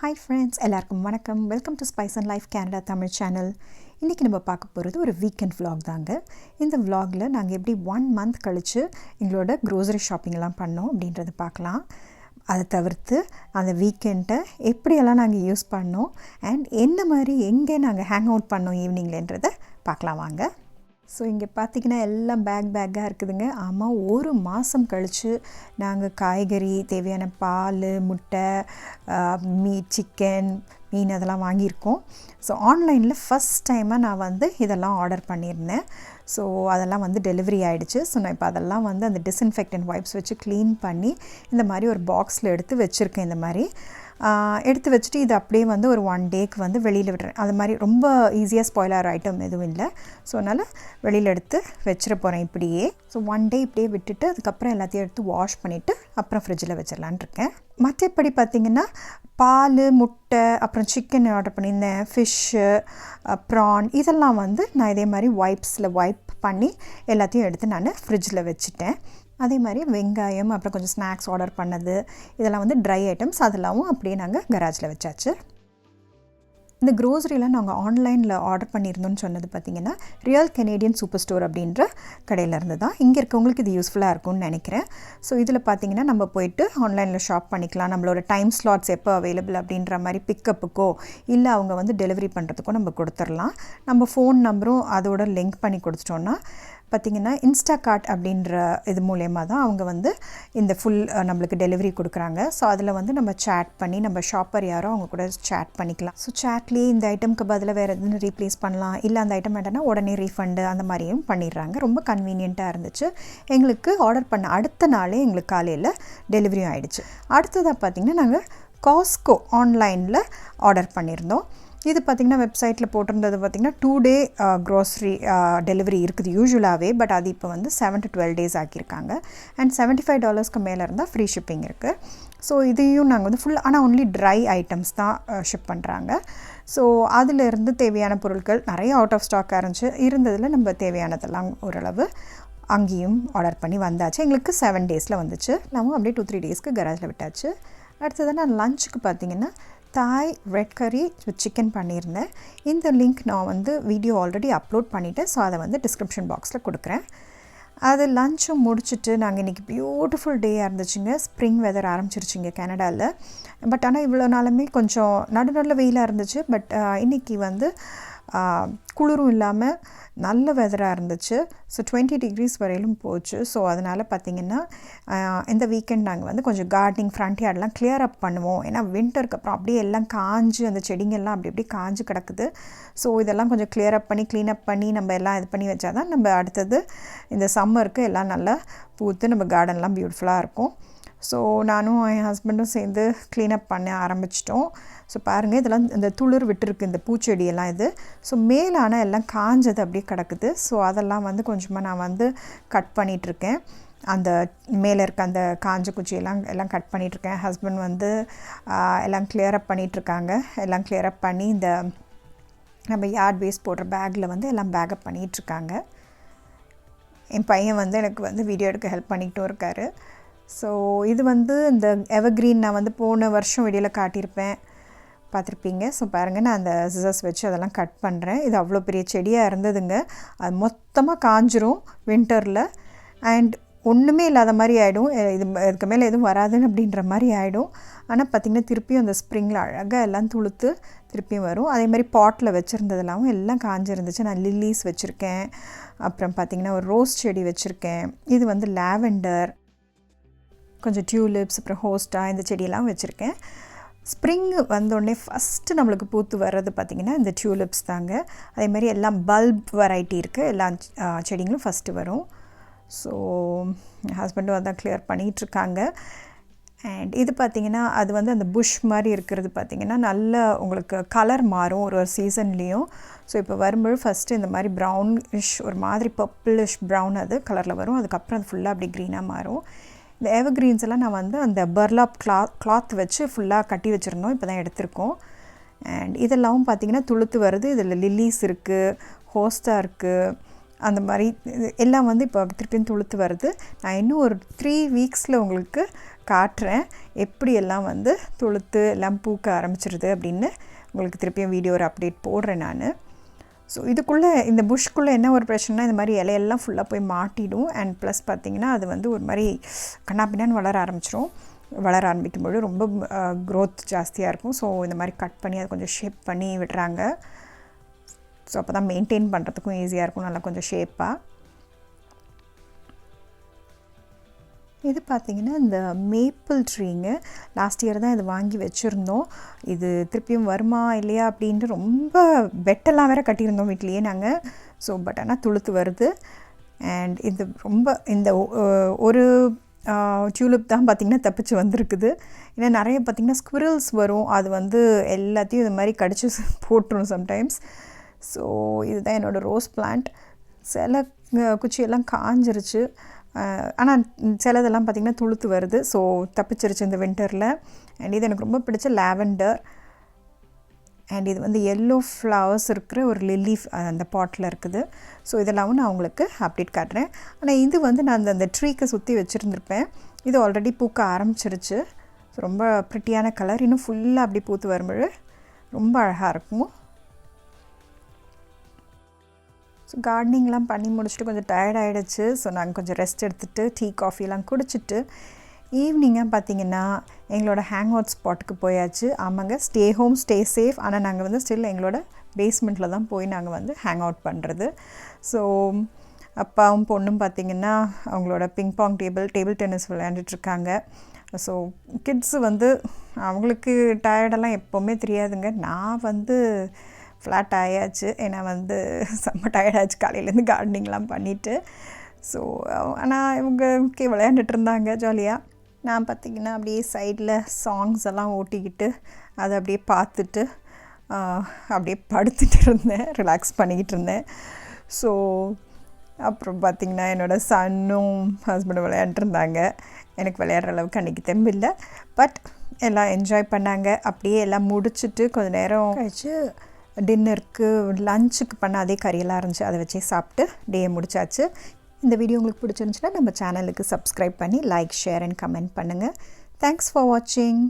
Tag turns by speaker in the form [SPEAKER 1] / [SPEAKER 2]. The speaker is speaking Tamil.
[SPEAKER 1] ஹாய் ஃப்ரெண்ட்ஸ், எல்லாருக்கும் வணக்கம். Welcome to spice and life Canada Tamil channel. இன்றைக்கி நம்ம பார்க்க போகிறது ஒரு வீக்கெண்ட் vlog தாங்க. இந்த vlogல நாங்கள் எப்படி 1 month கழித்து எங்களோட க்ரோசரி ஷாப்பிங்லாம் பண்ணோம் அப்படின்றத பார்க்கலாம். அதை தவிர்த்து அந்த வீக்கெண்டை எப்படியெல்லாம் நாங்கள் யூஸ் பண்ணோம் அண்ட் என்ன மாதிரி எங்கே நாங்கள் ஹேங் அவுட் பண்ணோம் ஈவினிங்லன்றதை பார்க்கலாம் வாங்க. ஸோ இங்கே பார்த்திங்கன்னா எல்லாம் பேக்காக இருக்குதுங்க. ஆமாம், 1 மாதம் கழித்து நாங்கள் காய்கறி, தேவையான பால், முட்டை, மீட், சிக்கன், மீன் அதெல்லாம் வாங்கியிருக்கோம். ஸோ ஆன்லைனில் ஃபஸ்ட் டைமாக நான் இதெல்லாம் ஆர்டர் பண்ணியிருந்தேன். ஸோ அதெல்லாம் டெலிவரி ஆகிடுச்சு. ஸோ நான் இப்போ அதெல்லாம் அந்த டிஸ்இன்ஃபெக்டன்ட் வைப்ஸ் வச்சு க்ளீன் பண்ணி இந்த மாதிரி ஒரு பாக்ஸில் எடுத்து வச்சுருக்கேன். இந்த மாதிரி எடுத்து வச்சுட்டு இது அப்படியே ஒரு 1 டேக்கு வெளியில் விடுறேன். அது மாதிரி ரொம்ப ஈஸியாக ஸ்பாயில் ஆகிற ஐட்டம் எதுவும் இல்லை. ஸோ அதனால் வெளியில் எடுத்து வச்சிட போகிறேன் இப்படியே. ஸோ 1 டே இப்படியே விட்டுட்டு அதுக்கப்புறம் எல்லாத்தையும் எடுத்து வாஷ் பண்ணிவிட்டு அப்புறம் ஃப்ரிட்ஜில் வச்சிடலான் இருக்கேன். மற்றபடி பார்த்திங்கன்னா பால், முட்டை, அப்புறம் சிக்கன் ஆர்டர் பண்ணியிருந்தேன், ஃபிஷ்ஷு, ப்ரான் இதெல்லாம் நான் இதே மாதிரி வைப்ஸில் வைப் பண்ணி எல்லாத்தையும் எடுத்து நான் ஃப்ரிட்ஜில் வச்சுட்டேன். அதே மாதிரி வெங்காயம், அப்புறம் கொஞ்சம் ஸ்நாக்ஸ் ஆர்டர் பண்ணது, இதெல்லாம் ட்ரை ஐட்டம்ஸ் அதெல்லாம் அப்படியே நாங்கள் கராஜில் வச்சாச்சு. இந்த க்ரோசரிலாம் நாங்கள் ஆன்லைனில் ஆர்டர் பண்ணியிருந்தோன்னு சொன்னது பார்த்திங்கன்னா ரியல் கெனேடியன் சூப்பர் ஸ்டோர் அப்படின்ற கடையிலேருந்து தான். இங்கே இருக்கவங்களுக்கு இது யூஸ்ஃபுல்லாக இருக்கும்னு நினைக்கிறேன். ஸோ இதில் பார்த்திங்கன்னா நம்ம போய்ட்டு ஆன்லைனில் ஷாப் பண்ணிக்கலாம். நம்மளோட டைம் ஸ்லாட்ஸ் எப்போ அவைலபிள் அப்படின்ற மாதிரி பிக்கப்புக்கோ இல்லை அவங்க டெலிவரி பண்ணுறதுக்கோ நம்ம கொடுத்துடலாம். நம்ம ஃபோன் நம்பரும் அதோட லிங்க் பண்ணி கொடுத்துட்டோன்னா பார்த்திங்கன்னா இன்ஸ்டாகார்ட் அப்படின்ற இது மூலயமா தான் அவங்க இந்த ஃபுல் நம்மளுக்கு டெலிவரி கொடுக்குறாங்க. ஸோ அதில் நம்ம சேட் பண்ணி நம்ம ஷாப்பர் யாரோ அவங்க கூட சேட் பண்ணிக்கலாம். ஸோ சேட்லேயே இந்த ஐட்டம்க்கு பதிலாக வேறு எதுவும் ரீப்ளேஸ் பண்ணலாம், இல்லை அந்த ஐட்டம் வேண்டாம்னா உடனே ரீஃபண்டு அந்த மாதிரியும் பண்ணிடுறாங்க. ரொம்ப கன்வீனியண்ட்டாக இருந்துச்சு. எங்களுக்கு ஆர்டர் பண்ண அடுத்த நாளே எங்களுக்கு காலையில் டெலிவரியும் ஆகிடுச்சு. அடுத்ததாக பார்த்திங்கன்னா நாங்கள் காஸ்கோ ஆன்லைனில் ஆர்டர் பண்ணியிருந்தோம். இது பார்த்திங்கன்னா வெப்சைட்டில் போட்டிருந்தது பார்த்திங்கன்னா 2 day க்ரோசரி டெலிவரி இருக்குது யூஸ்வலாகவே. பட் அது இப்போ 7 to 12 days ஆக்கியிருக்காங்க. அண்ட் $75 மேலே இருந்தால் ஃப்ரீ ஷிப்பிங் இருக்குது. ஸோ இதையும் நாங்கள் ஃபுல் ஆனால் ஒன்லி ட்ரை ஐட்டம்ஸ் தான் ஷிப் பண்ணுறாங்க. ஸோ அதிலிருந்து தேவையான பொருட்கள் நிறைய அவுட் ஆஃப் ஸ்டாக்காக இருந்ததில் நம்ம தேவையானதெல்லாம் ஓரளவு அங்கேயும் ஆர்டர் பண்ணி வந்தாச்சு. எங்களுக்கு 7 daysல வந்துச்சு. நம்ம அப்படியே 2-3 daysக்கு கராஜில் விட்டாச்சு. அடுத்தது நான் லஞ்சுக்கு பார்த்திங்கன்னா தாய் ரெட் கறி வித் சிக்கன் பண்ணியிருந்தேன். இந்த லிங்க் நான் வீடியோ ஆல்ரெடி அப்லோட் பண்ணிவிட்டேன். ஸோ அதை டிஸ்கிரிப்ஷன் பாக்ஸில் கொடுக்குறேன். அது லஞ்சும் முடிச்சுட்டு நாங்கள் இன்றைக்கி பியூட்டிஃபுல் டேயாக இருந்துச்சுங்க. ஸ்ப்ரிங் வெதர் ஆரம்பிச்சிருச்சுங்க கனடாவில். பட் ஆனால் இவ்வளோ நாளுமே கொஞ்சம் நடுநடுல வெயிலாக இருந்துச்சு. பட் இன்றைக்கி குளிரும் இல்லாமல் நல்ல வெதராக இருந்துச்சு. ஸோ 20 degrees வரையிலும் போச்சு. ஸோ அதனால் பார்த்திங்கன்னா இந்த வீக்கெண்ட் நாங்கள் கொஞ்சம் கார்டனிங், ஃப்ரண்ட் யார்டெலாம் கிளியர் அப் பண்ணுவோம். ஏன்னா வின்டருக்கு அப்புறம் அப்படியே எல்லாம் காஞ்சு அந்த செடிங்கெல்லாம் அப்படி காஞ்சு கிடக்குது. ஸோ இதெல்லாம் கொஞ்சம் கிளியர் அப் பண்ணி க்ளீன் அப் பண்ணி நம்ம எல்லாம் இது பண்ணி வச்சா தான் நம்ம அடுத்தது இந்த சம்மருக்கு எல்லாம் நல்லா பூத்து நம்ம கார்டன்லாம் பியூட்டிஃபுல்லாக இருக்கும். ஸோ நானும் என் ஹஸ்பண்டும் சேர்ந்து க்ளீனப் பண்ண ஆரம்பிச்சிட்டோம். ஸோ பாருங்கள், இதெல்லாம் இந்த துளிர் விட்டுருக்கு இந்த பூச்செடியெல்லாம் இது. ஸோ மேலான எல்லாம் காஞ்சது அப்படியே கிடக்குது. ஸோ அதெல்லாம் கொஞ்சமாக நான் கட் பண்ணிகிட்ருக்கேன். அந்த மேலே இருக்க அந்த காஞ்ச குச்சியெல்லாம் எல்லாம் கட் பண்ணிகிட்ருக்கேன். ஹஸ்பண்ட் எல்லாம் கிளியரப் பண்ணிகிட்ருக்காங்க. எல்லாம் கிளியரப் பண்ணி இந்த நம்ம யார்ட் வேஸ்ட் போடுற பேக்கில் எல்லாம் பேக்கப் பண்ணிகிட்ருக்காங்க. என் பையன் எனக்கு வீடியோ எடுக்க ஹெல்ப் பண்ணிக்கிட்டும் இருக்கார். ஸோ இது இந்த எவர்க்ரீன் நான் போன வருஷம் வீடியோவில் காட்டியிருப்பேன், பார்த்துருப்பீங்க. ஸோ பாருங்கள், நான் அந்த சிசர்ஸ் வச்சு அதெல்லாம் கட் பண்ணுறேன். இது அவ்வளோ பெரிய செடியாக இருந்ததுங்க. அது மொத்தமாக காஞ்சிரும் வின்டரில். அண்ட் ஒன்றுமே இல்லாத மாதிரி ஆகிடும். இதுக்கு மேலே எதுவும் வராதுன்னு அப்படின்ற மாதிரி ஆகிடும். ஆனால் பார்த்திங்கன்னா திருப்பியும் அந்த ஸ்ப்ரிங்கில் அழகாக எல்லாம் துளுத்து திருப்பியும் வரும். அதே மாதிரி பாட்டில் வச்சுருந்ததெல்லாம் எல்லாம் காஞ்சிருந்துச்சு. நான் லில்லிஸ் வச்சுருக்கேன். அப்புறம் பார்த்திங்கன்னா ஒரு ரோஸ் செடி வச்சுருக்கேன். இது லாவெண்டர், கொஞ்சம் டியூலிப்ஸ், அப்புறம் ஹோஸ்டா இந்த செடியெல்லாம் வச்சுருக்கேன். ஸ்ப்ரிங் வந்தோடனே ஃபஸ்ட்டு நம்மளுக்கு பூத்து வர்றது பார்த்திங்கன்னா இந்த டியூலிப்ஸ் தாங்க. அதே மாதிரி எல்லாம் பல்ப் வெரைட்டி இருக்குது. எல்லா செடிங்களும் ஃபஸ்ட்டு வரும். ஸோ என் ஹஸ்பண்டும் அதான் கிளியர் பண்ணிகிட்ருக்காங்க. அண்ட் இது பார்த்திங்கன்னா அது அந்த புஷ் மாதிரி இருக்கிறது பார்த்திங்கன்னா நல்ல உங்களுக்கு கலர் மாறும் ஒரு சீசன்லேயும். ஸோ இப்போ வரும்போது ஃபஸ்ட்டு இந்த மாதிரி ப்ரௌனிஷ், ஒரு மாதிரி பர்பிளிஷ் ப்ரௌன் அது கலரில் வரும். அதுக்கப்புறம் அது ஃபுல்லாக அப்படி க்ரீனாக மாறும். இந்த எவர்க்ரீன்ஸ் எல்லாம் நான் அந்த பர்லாப் கிளாத் வச்சு ஃபுல்லாக கட்டி வச்சுருந்தோம். இப்போ தான் எடுத்திருக்கோம். அண்ட் இதெல்லாம் பார்த்திங்கன்னா துளுத்து வருது. இதில் லில்லிஸ் இருக்குது, ஹோஸ்டா இருக்குது, அந்த மாதிரி எல்லாம் வந்து இப்போ திருப்பியும் துளுத்து வருது. நான் இன்னும் ஒரு 3 வீக்ஸில் உங்களுக்கு காட்டுறேன் எப்படி எல்லாம் வந்து துளுத்து எல்லாம் பூக்க ஆரம்பிச்சிருது அப்படின்னு. உங்களுக்கு திருப்பியும் வீடியோ ஒரு அப்டேட் போடுறேன் நான். ஸோ இதுக்குள்ளே இந்த புஷ்குள்ளே என்ன ஒரு பிரச்சனைனா இந்த மாதிரி இலையெல்லாம் ஃபுல்லாக போய் மாட்டிடும். அண்ட் ப்ளஸ் பார்த்திங்கன்னா அது வந்து ஒரு மாதிரி கண்ணாப்பின்னான்னு வளர ஆரம்பிக்கும்போது ரொம்ப க்ரோத் ஜாஸ்தியாக இருக்கும். ஸோ இந்த மாதிரி கட் பண்ணி அதை கொஞ்சம் ஷேப் பண்ணி விடுறாங்க. ஸோ அப்போ தான் மெயின்டைன் பண்ணுறதுக்கும் ஈஸியாக இருக்கும், நல்லா கொஞ்சம் ஷேப்பாக. இது பார்த்திங்கன்னா இந்த மேப்பிள் ட்ரீங்க. லாஸ்ட் இயர் தான் இது வாங்கி வச்சுருந்தோம். இது திருப்பியும் வருமா இல்லையா அப்படின்ட்டு ரொம்ப பெட்டெல்லாம் வேறு கட்டியிருந்தோம் வீட்லேயே நாங்கள். ஸோ பட் ஆனால் துளுத்து வருது. அண்ட் இது ரொம்ப இந்த ஒரு டியூலிப் தான் பார்த்திங்கன்னா தப்பிச்சு வந்திருக்குது. ஏன்னா நிறைய பார்த்திங்கன்னா ஸ்குவிரல்ஸ் வரும், அது வந்து எல்லாத்தையும் இது மாதிரி கடிச்சு போட்டுரும் சம்டைம்ஸ். ஸோ இதுதான் என்னோடய ரோஸ் பிளான்ட். சில குச்சியெல்லாம் காஞ்சிருச்சு, ஆனால் சிலதெல்லாம் பார்த்திங்கன்னா துளுத்து வருது. ஸோ தப்பிச்சிருச்சு இந்த வின்டரில். அண்ட் இது எனக்கு ரொம்ப பிடிச்ச லாவெண்டர். அண்ட் இது வந்து எல்லோ ஃப்ளவர்ஸ் இருக்கிற ஒரு லில்லி அந்த பாட்டில் இருக்குது. ஸோ இதெல்லாம் நான் உங்களுக்கு அப்டேட் காட்டுறேன். ஆனால் இது வந்து நான் அந்த ட்ரீக்கு சுற்றி வச்சுருந்துருப்பேன். இது ஆல்ரெடி பூக்க ஆரம்பிச்சிருச்சு. ஸோ ரொம்ப ப்ரிட்டியான கலர். இன்னும் ஃபுல்லாக அப்படி பூத்து வரும்போது ரொம்ப அழகாக இருக்கும். ஸோ கார்டனிங்லாம் பண்ணி முடிச்சுட்டு கொஞ்சம் டயர்ட் ஆகிடுச்சு. ஸோ நாங்கள் கொஞ்சம் ரெஸ்ட் எடுத்துகிட்டு டீ காஃபிலாம் குடிச்சிட்டு ஈவினிங்காக பார்த்திங்கன்னா எங்களோட ஹேங் அவுட் ஸ்பாட்டுக்கு போயாச்சு. ஆமாங்க, ஸ்டே ஹோம் ஸ்டே சேஃப். ஆனால் நாங்கள் வந்து ஸ்டில் எங்களோட பேஸ்மெண்ட்டில் தான் போய் நாங்கள் வந்து ஹேங் அவுட் பண்ணுறது. ஸோ அப்பாவும் பொண்ணும் பார்த்திங்கன்னா அவங்களோட ping pong table tennis விளையாண்டுட்ருக்காங்க. So kids வந்து அவங்களுக்கு டயர்டெல்லாம் எப்போவுமே தெரியாதுங்க. நான் வந்து ஃப்ளாட் ஆயாச்சு. ஏன்னா வந்து செம்ம டயர்டாச்சு காலையிலேருந்து கார்டனிங்லாம் பண்ணிவிட்டு. ஸோ ஆனால் இவங்க ஓகே விளையாண்டுட்டு இருந்தாங்க ஜாலியாக. நான் பார்த்திங்கன்னா அப்படியே சைடில் சாங்ஸ் எல்லாம் ஓட்டிக்கிட்டு அதை அப்படியே பார்த்துட்டு அப்படியே படுத்துட்டு இருந்தேன், ரிலாக்ஸ் பண்ணிக்கிட்டு இருந்தேன். ஸோ அப்புறம் பார்த்திங்கன்னா என்னோடய சன்னும் ஹஸ்பண்டும் விளையாண்டுருந்தாங்க. எனக்கு விளையாடுற அளவுக்கு அன்றைக்கி தெம்பில்லை, பட் எல்லாம் என்ஜாய் பண்ணாங்க. அப்படியே எல்லாம் முடிச்சுட்டு கொஞ்சம் நேரம் கழிச்சு டின்னருக்கு லஞ்சுக்கு பண்ண அதே கறியெல்லாம் இருந்துச்சு, அதை வச்சே சாப்பிட்டு டேயை முடிச்சாச்சு. இந்த வீடியோ உங்களுக்கு பிடிச்சிருந்துச்சுன்னா நம்ம சேனலுக்கு சப்ஸ்கிரைப் பண்ணி லைக், ஷேர் அண்ட் கமெண்ட் பண்ணுங்கள். தேங்க்ஸ் ஃபார் வாட்சிங்.